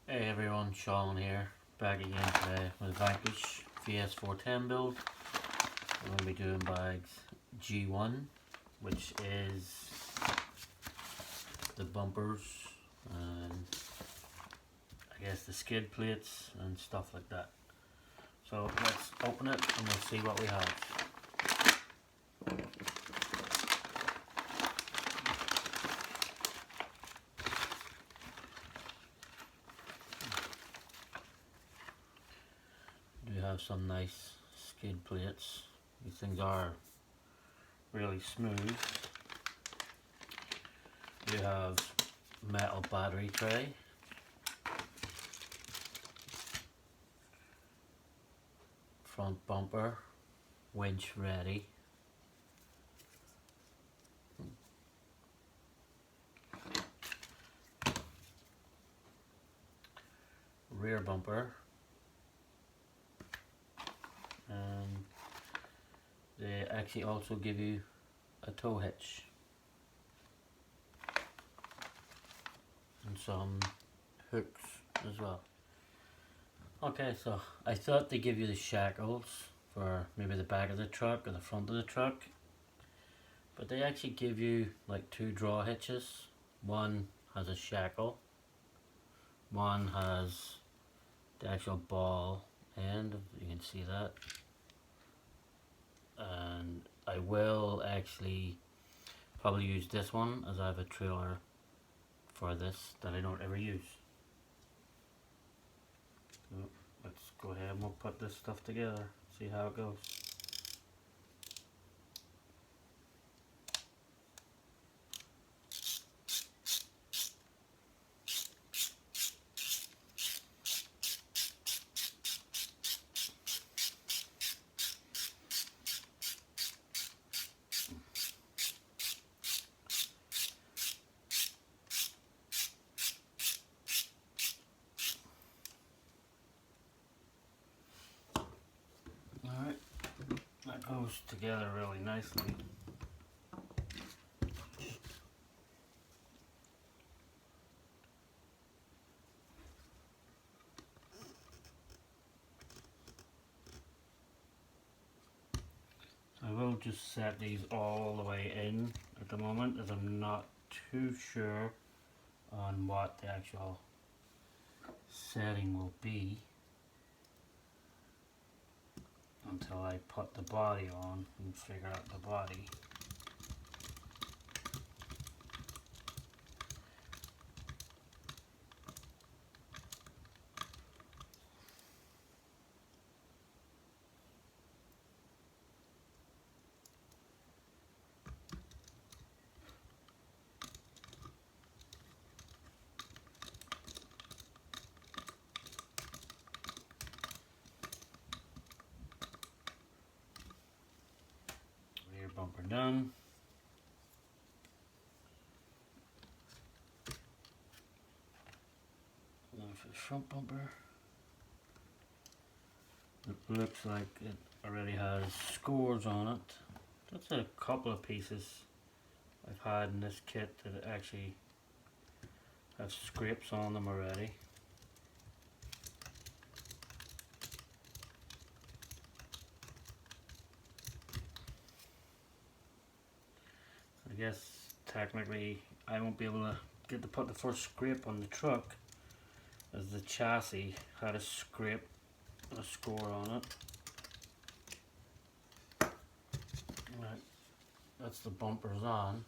Hey everyone, Sean here, back again today with Vanquish VS4-10 build. I'm going to be doing bags G1, which is the bumpers and I guess the skid plates and stuff like that. So let's open it and we'll see what we have. We have some nice skid plates. These things are really smooth. We have metal battery tray, front bumper, winch ready, rear bumper, and they actually also give you a tow hitch and some hooks as well. Okay, so I thought they give you the shackles for maybe the back of the truck or the front of the truck, but they actually give you like two draw hitches. One has a shackle, one has the actual ball end, you can see that. And I will actually probably use this one as I have a trailer for this that I don't ever use. So let's go ahead and we'll put this stuff together, see how it goes. Alright, that goes together really nicely. I will just set these all the way in at the moment, as I'm not too sure on what the actual setting will be until I put the body on and figure out the body. Rear bumper done. Now for the front bumper. It looks like it already has scores on it. That's a couple of pieces I've had in this kit that actually have scrapes on them already. I guess technically I won't be able to get to put the first scrape on the truck, as the chassis had a scrape, a score on it. Right, that's the bumpers on.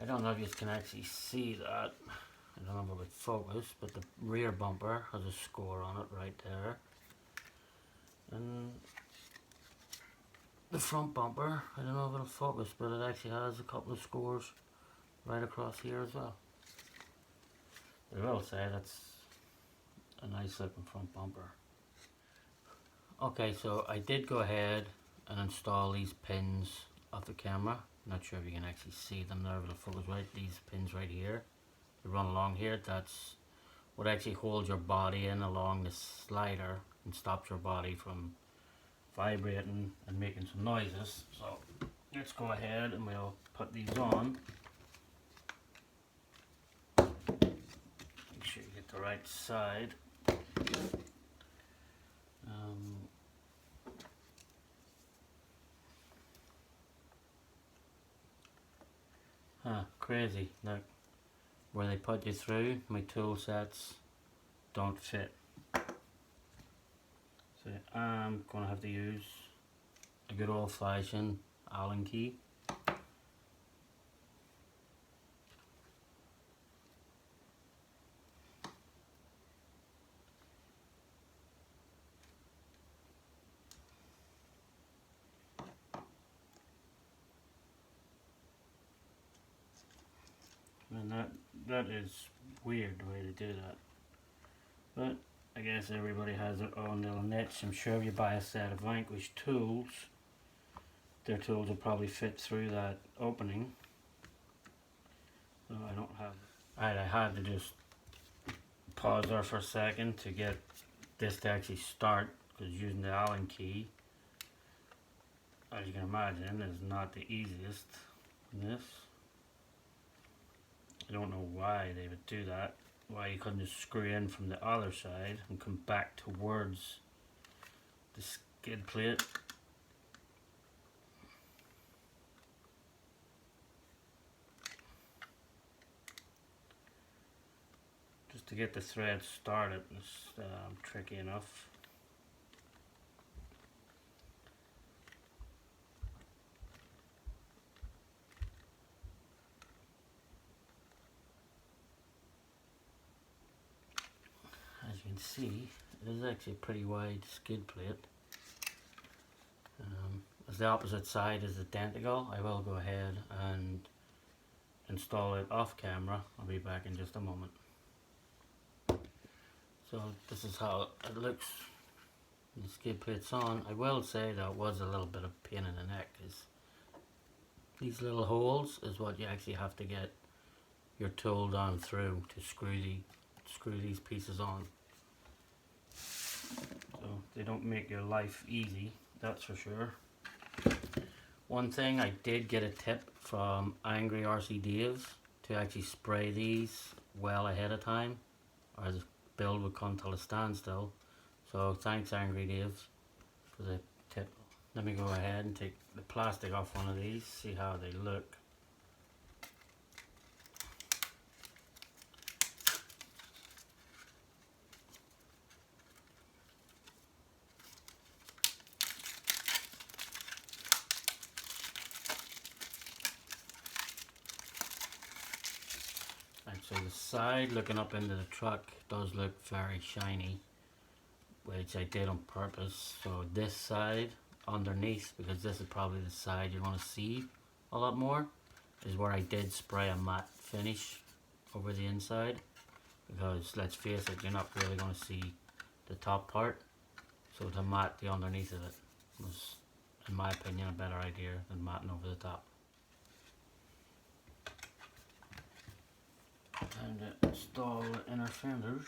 I don't know if you can actually see that. I don't know if it would focus, but the rear bumper has a score on it right there. And the front bumper, I don't know if it'll focus, but it actually has a couple of scores right across here as well. I will say that's a nice looking front bumper. Okay, so I did go ahead and install these pins off the camera. Not sure if you can actually see them there, but it'll focus right. These pins right here, they run along here. That's what actually holds your body in along the slider and stops your body from vibrating and making some noises. So let's go ahead and we'll put these on. Make sure you get the right side. Crazy. Look, where they put you through, my tool sets don't fit. So I'm gonna have to use a good old-fashioned Allen key. And that is weird the way to do that. But I guess everybody has their own little niche. I'm sure if you buy a set of Vanquish tools, their tools will probably fit through that opening. So I don't have. Alright, I had to just pause there for a second to get this to actually start, because using the Allen key, as you can imagine, is not the easiest in this. I don't know why they would do that. Why you couldn't just screw in from the other side and come back towards the skid plate. Just to get the thread started is tricky enough. As you can see, it is actually a pretty wide skid plate. As the opposite side is identical, I will go ahead and install it off camera. I'll be back in just a moment. So this is how it looks when the skid plate's on. I will say that was a little bit of pain in the neck, because these little holes is what you actually have to get your tool down through to screw these pieces on. So they don't make your life easy, that's for sure. One thing, I did get a tip from Angry RC Dave to actually spray these well ahead of time, or the build would come to a standstill. So thanks Angry Dave for the tip. Let me go ahead and take the plastic off one of these, see how they look. So the side looking up into the truck does look very shiny, which I did on purpose. So this side underneath, because this is probably the side you want to see a lot more, is where I did spray a matte finish over the inside, because let's face it, you're not really going to see the top part. So to matte the underneath of it was, in my opinion, a better idea than matting over the top. And install the inner fenders.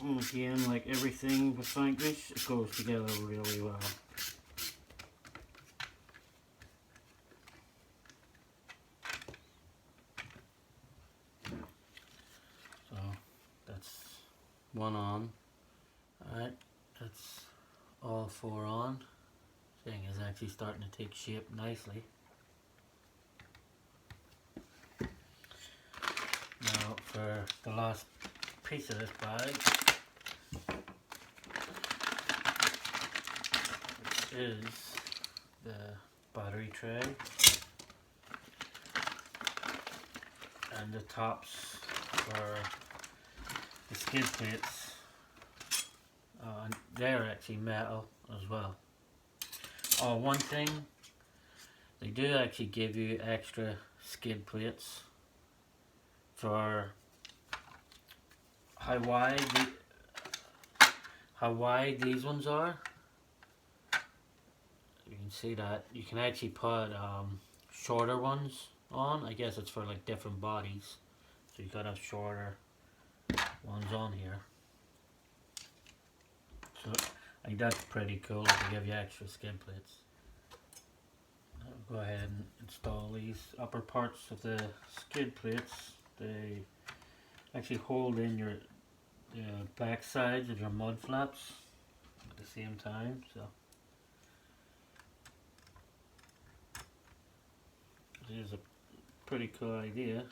And again, like everything with Vanquish, it goes together really well. So that's one on. Alright, that's all four on. Thing is actually starting to take shape nicely. Now for the last piece of this bag, which is the battery tray and the tops for the skid plates. And they're actually metal as well. Oh, one thing, They do actually give you extra skid plates for how wide these ones are. You can see that you can actually put shorter ones on. I guess it's for like different bodies, so you could have shorter ones on here. So I think that's pretty cool to give you extra skid plates. I'll go ahead and install these upper parts of the skid plates. They actually hold in your back sides of your mud flaps at the same time. So this is a pretty cool idea.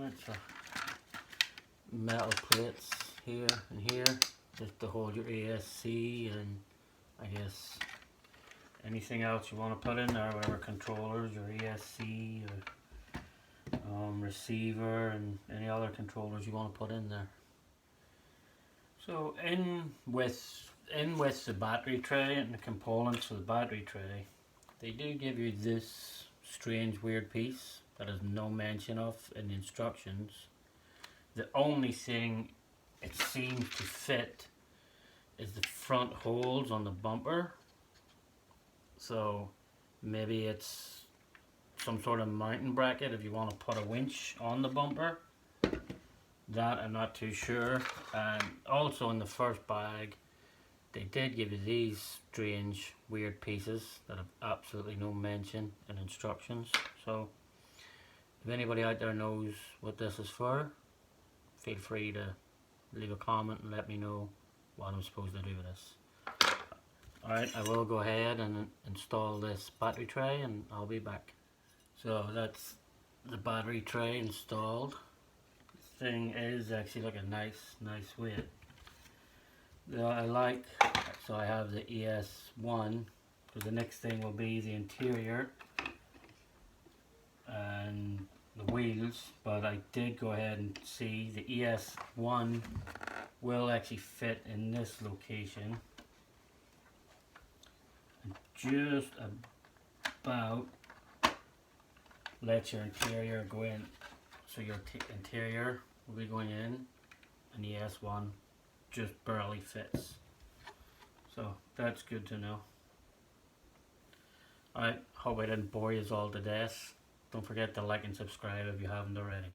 Right, so metal plates here and here just to hold your ESC and I guess anything else you want to put in there, whatever controllers, your ESC or receiver and any other controllers you want to put in there. So in with the battery tray and the components of the battery tray, they do give you this strange weird piece that is no mention of in the instructions. The only thing it seems to fit is the front holes on the bumper. So maybe it's some sort of mounting bracket if you want to put a winch on the bumper. That I'm not too sure. And also in the first bag they did give you these strange weird pieces that have absolutely no mention in instructions. So if anybody out there knows what this is for, feel free to leave a comment and let me know what I'm supposed to do with this. Alright, I will go ahead and install this battery tray and I'll be back. So that's the battery tray installed. This thing is actually like a nice weight. I like, so I have the ES1, because the next thing will be the interior and the wheels, but I did go ahead and see the ES1 will actually fit in this location and just about let your interior go in. So your interior will be going in and the ES1 just barely fits. So that's good to know. Alright, hope I didn't bore you all to death. Don't forget to like and subscribe if you haven't already.